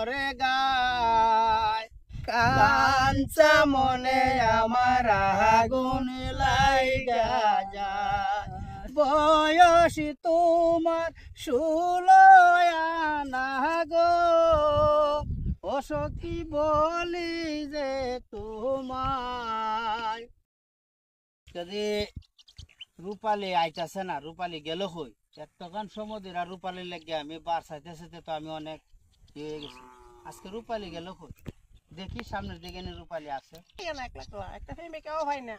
মরে গায় কাঞ্চা মনে আমার আগুন লাইগা যায় বয়স তোমার 16 আনা গো ও সখী বলি যে তোমায় যদি রূপালী আইতাছে না রূপালী গেল হই এতক্ষণ সমুদ্র আর রূপালী লেগে আমি বার চাইতেছে তো আমি অনেক হয়ে গেছি আজকে রূপালী গেল হই দেখি সামনের দিকে রূপালী আছে একটা প্রেমিকাও হয় না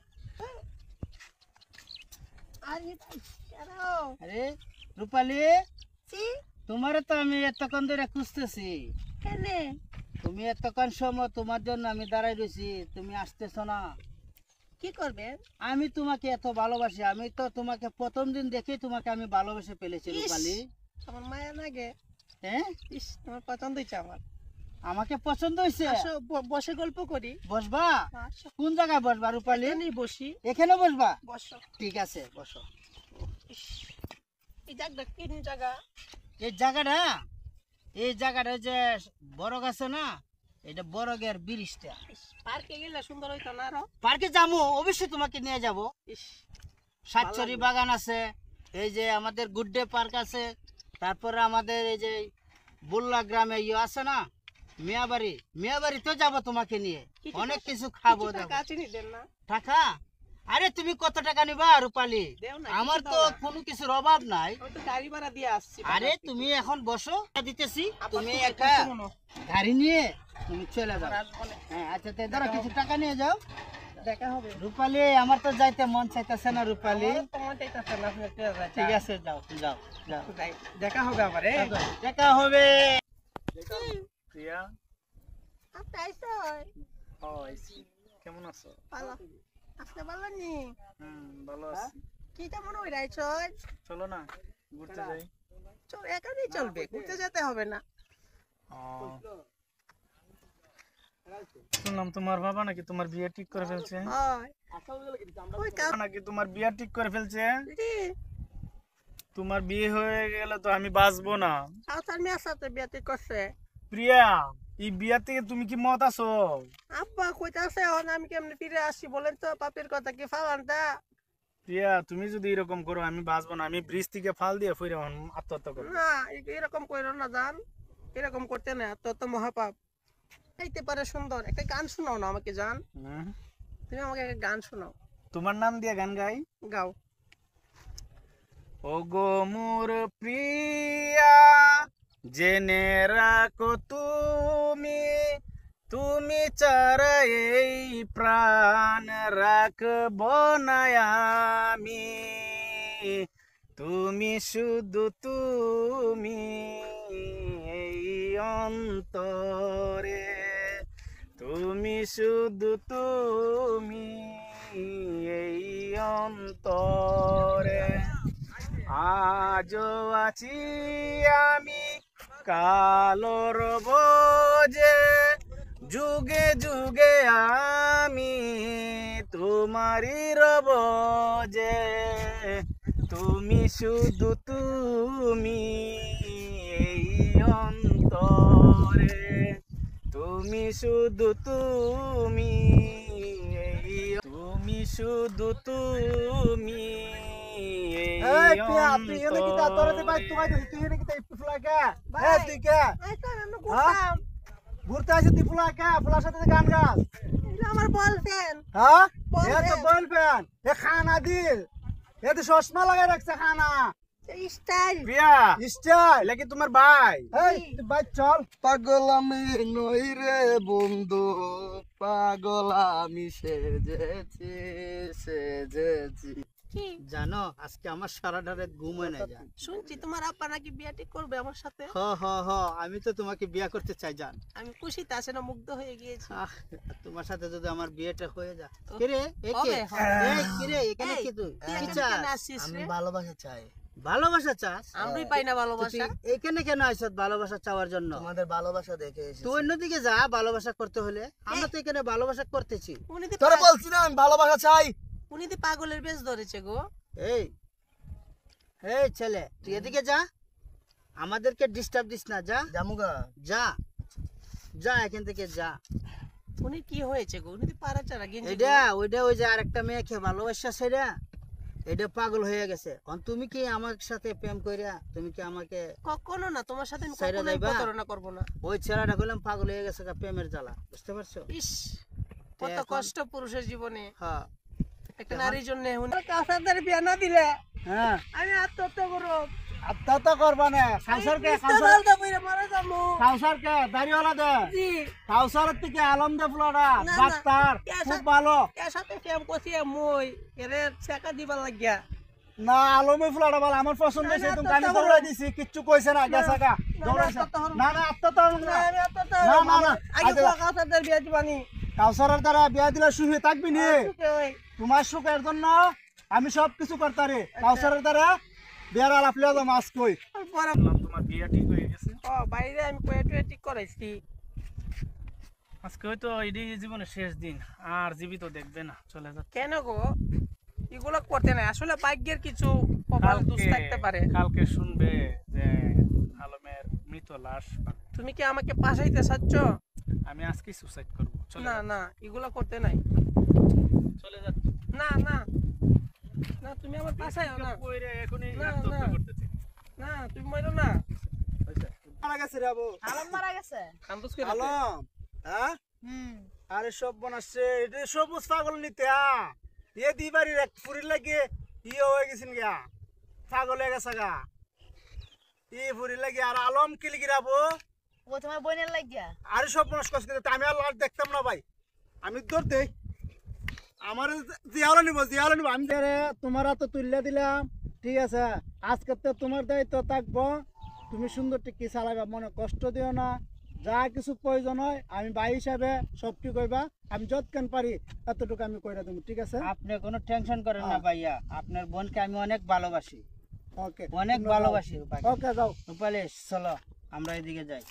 আরে রূপালী তোমারে তো আমি এতক্ষণ ধরে খুঁজতেছি তুমি এতক্ষণ সময় তোমার জন্য আমি দাঁড়াই রয়েছি তুমি আসতেছ না কি করবে আমি তোমাকে এত ভালোবাসি আমি তো তোমাকে প্রথম দিন দেখে তোমাকে আমি ভালোবেসে ফেলেছি রূপালী আমার মায়া লাগে হ্যাঁ ইস তোমার পছন্দ হয়েছে আমার আমাকে পছন্দ হয়েছে বসে গল্প করি বসবা কোন জায়গায় বসবা রূপালী বসি এখানে বসবা বসো ঠিক আছে বসো এই জায়গাটা কি জায়গা এই জায়গাটা যে বড় গাছে না এটা বড়গের ব্রিজটা পার্কে গেলে সুন্দর হইতো না আরো পার্কে যাবো অবশ্যই তোমাকে নিয়ে যাবো সাতচরি বাগান আছে এই যে আমাদের গুড্ডে পার্ক আছে তারপরে আমাদের এই যে বুল্লা গ্রামে ইয়ে আছে না মিয়াবাড়ি তো যাবো তোমাকে নিয়ে অনেক কিছু খাবো টাকা আরে তুমি কত টাকা নিবা রূপালী আমার তো কোনো কিছুর অভাব নাই গাড়ি ভাড়া দিয়ে আসছি আরে তুমি এখন বসো দিতেছি তুমি একটা গাড়ি নিয়ে তুমি চলে যাও হ্যাঁ আচ্ছা তাই ধরো কিছু টাকা নিয়ে যাও দেখা হবে রূপালী আমার তো যাইতে মন চাইতেছে না রূপালী ঠিক আছে যাও যাও যাও দেখা হবে আবার দেখা হবে প্রিয়া আপনি আইছেন কেমন আছো ভালো আপনি ভালো নি ভালো আছি কি তেমন হই রাইছন চলো না ঘুরতে যাই চল একাই চলবে ঘুরতে যেতে হবে না শুনলাম তোমার বাবা নাকি তোমার বিয়ে ঠিক করে ফেলছে নাকি তোমার বিয়ে ঠিক করে ফেলছে তোমার বিয়ে হয়ে গেলে তো আমি বাঁচবো না সাঁওতাল মেয়ের সাথে বিয়ে ঠিক করছে প্রিয়া এই বিয়া থেকে তুমি কি মত আছো আব্বা কইতাছে এখন আমি কেমনে ফিরে আসি বলেন তো পাপের কথা কি ফালানটা প্রিয়া তুমি যদি এরকম করো আমি বাঁচবো না আমি ব্রিজ থেকে ফাল দিয়ে ফিরে আত্মহত্যা করবো না এরকম কইরো না জান এরকম করতে না তো মহাপাপ এইতে পারে সুন্দর একটা গান শোনাও না আমাকে জান তুমি আমাকে একটা গান শোনাও তোমার নাম দিয়ে গান গাই গাও ও গো মোর প্রিয়া জেনে রাখো তুমি ছাড়া এই প্রাণ রাখব না আমি তুমি শুধু তুমি এই অন্তরে তুমি শুধু তুমি এই অন্তরে আজও আছি আমি কালো রব যে যুগে যুগে আমি তোমারই রব যে তুমি শুধু তুমি এই অন্তরে তুমি শুধু তুমি তুমি শুধু তুমি ঘুরতে আসে তুই ফুলা কে ফুলার সাথে গান গাছ আমার বলফ্রেন্ড হ্যাঁ বলফ্রেন্ড এ খানা দিল এ তো চশমা লাগাই রাখছে খানা স্টাইল প্রিয়া স্টাইল লাগি তোমার ভাই এই তুই ভাই চল পাগল আমি নই রে বন্ধু পাগল আমি সেজেছি জানো আজকে আমার সারাটা রাত ঘুম হয় না জান শুনছি তোমার আব্বা নাকি বিয়ে ঠিক করবে আমার সাথে আমি তো তোমাকে বিয়ে করতে চাই জান আমি খুশিতে আছে না মুগ্ধ হয়ে গিয়েছি তোমার সাথে যদি আমার বিয়েটা হয়ে যায় কিরে কিরে এখানে কি তুই কি চাস আমি ভালোবাসা চাই ভালোবাসা চাস আমরাই পাই না ভালোবাসা এখানে কেন আইছত ভালোবাসা চাওয়ার জন্য তোমাদের ভালোবাসা দেখে এসেছি তুই অন্যদিকে যা ভালোবাসা করতে হলে আমরা তো এখানে ভালোবাসা করতেছি তোরা বলছি না আমি ভালোবাসা চাই উনি তো পাগলের বেশ ধরেছে গো এই ছেলে তুই এদিকে যা আমাদেরকে ডিস্টার্ব দিস না যা জামুগা যা যা এখান থেকে যা। উনি কি হয়েছে গো? উনি তো পাড়া চারা গেঞ্জি এটা ওইটা ওই যে আরেকটা মেয়েকে ভালোবাসা সেটা এটা পাগল হয়ে গেছে। এখন তুমি কি আমার সাথে প্রেম কইরা তুমি কি আমাকে কখনো না, তোমার সাথে আমি সাইরা কখনোই যাইবা? প্রতারণা করব না। ওই ছেলেটা কইলাম পাগল হয়ে গেছে প্রেমের জ্বালা, বুঝতে পারছো? ইস, কত এখন- কষ্ট পুরুষের জীবনে হ্যাঁ একটা নারীর জন্য। উনি কাউসারদের বিয়া না দিলে হ্যাঁ আমি আত্মহত্যা করব। আত্মহত্যা করবা না। কাউসারকে কাউসারটা বইরা মারা যাবো। কাউসারকে দাড়িওয়ালা দে, জি, কাউসারের থেকে আলম দে ফুলাটা না। ডাক্তার খুব ভালো। এর সাথে প্রেম করছি মই, এরে টাকা দিবার লাগিয়া। না আলমে ফুলাটা ভালো, আমার পছন্দ না, হয়েছে। না, তুমি আত্মহত্যা আমি করবো। দৌড়াই দিছি, কিচ্ছু কইছে না, গেছে গা না, দৌড়াইছে। আত্মহত্যা করবো। না না আত্মহত্যা করবো না। আমি আত্মহত্যা না, করবো। না, না। আগে আগে- কোয়া কাউসারদের বিয়া দিবানি। কাউসারের দ্বারা বিয়া দিলে সুখে থাকবি নি। সুখে হই। তোমার সুখের জন্য আমি সব কিছু করতারি। কাউসারের দ্বারা বিয়ার আলাপ লিয়া দাও মাছ কই। পরে বললাম তোমার বিয়ে ঠিক হয়ে গেছে। বাইরে আমি কয়েকটা ঠিক করাইছি। আজকে হয়তো এটাই জীবনের শেষ দিন, আর জীবিত দেখবে না, চলে যাচ্ছে। কেন গো এগুলো করতে নাই? আসলে ভাগ্যের কিছু কপাল দোষ থাকতে পারে। কালকে শুনবে যে আলমের মৃত লাশ পাবে। তুমি কি আমাকে পাশাইতে চাচ্ছ? আমি আজকে সুসাইড করবো, চলে না যাচ্ছে। না, এগুলো করতে নাই। চলে যাচ্ছে। না না না, তুমি আমার পাশাইও না। কইরে এখনই না, আত্মহত্যা না। করতেছে। না, তুমি মরো না। মারা গেছে রে আবু। আলম মারা গেছে। কান্দুস করে দে। আলম হ্যাঁ হুম। আরে সব বনাচ্ছে এটা সবুজ পাগল নিতে এ দিবাড়ির এক ফুরির লাগে ইয়ে হয়ে গেছেন গা, পাগল হয়ে গেছে গা ই ফুরির লাগে। আর আলম কি লিখি রাবো ও তোমার বোনের লাগিয়া। আরে সব বনস কষ্ট করতে আমি আর লাশ দেখতাম না ভাই। আমি তোর দেই আমার জিয়ালো নিব আমি রে তোমার তো তুললে দিলাম, ঠিক আছে। আজকে তো তোমার দায়িত্ব থাকবো, তুমি সুন্দর টিকি চালাবা, মনে কষ্ট দিও না। যা কিছু প্রয়োজন হয় আমি ভাই হিসাবে সবটি কইবা, আমি যতক্ষণ পারি এতটুকু আমি কইরা দেবো, ঠিক আছে? আপনি কোনো টেনশন করেন না ভাইয়া, আপনার বোনকে আমি অনেক ভালোবাসি, ওকে অনেক ভালোবাসি। ওকে যাও রূপালি, চলো আমরা এদিকে যাই।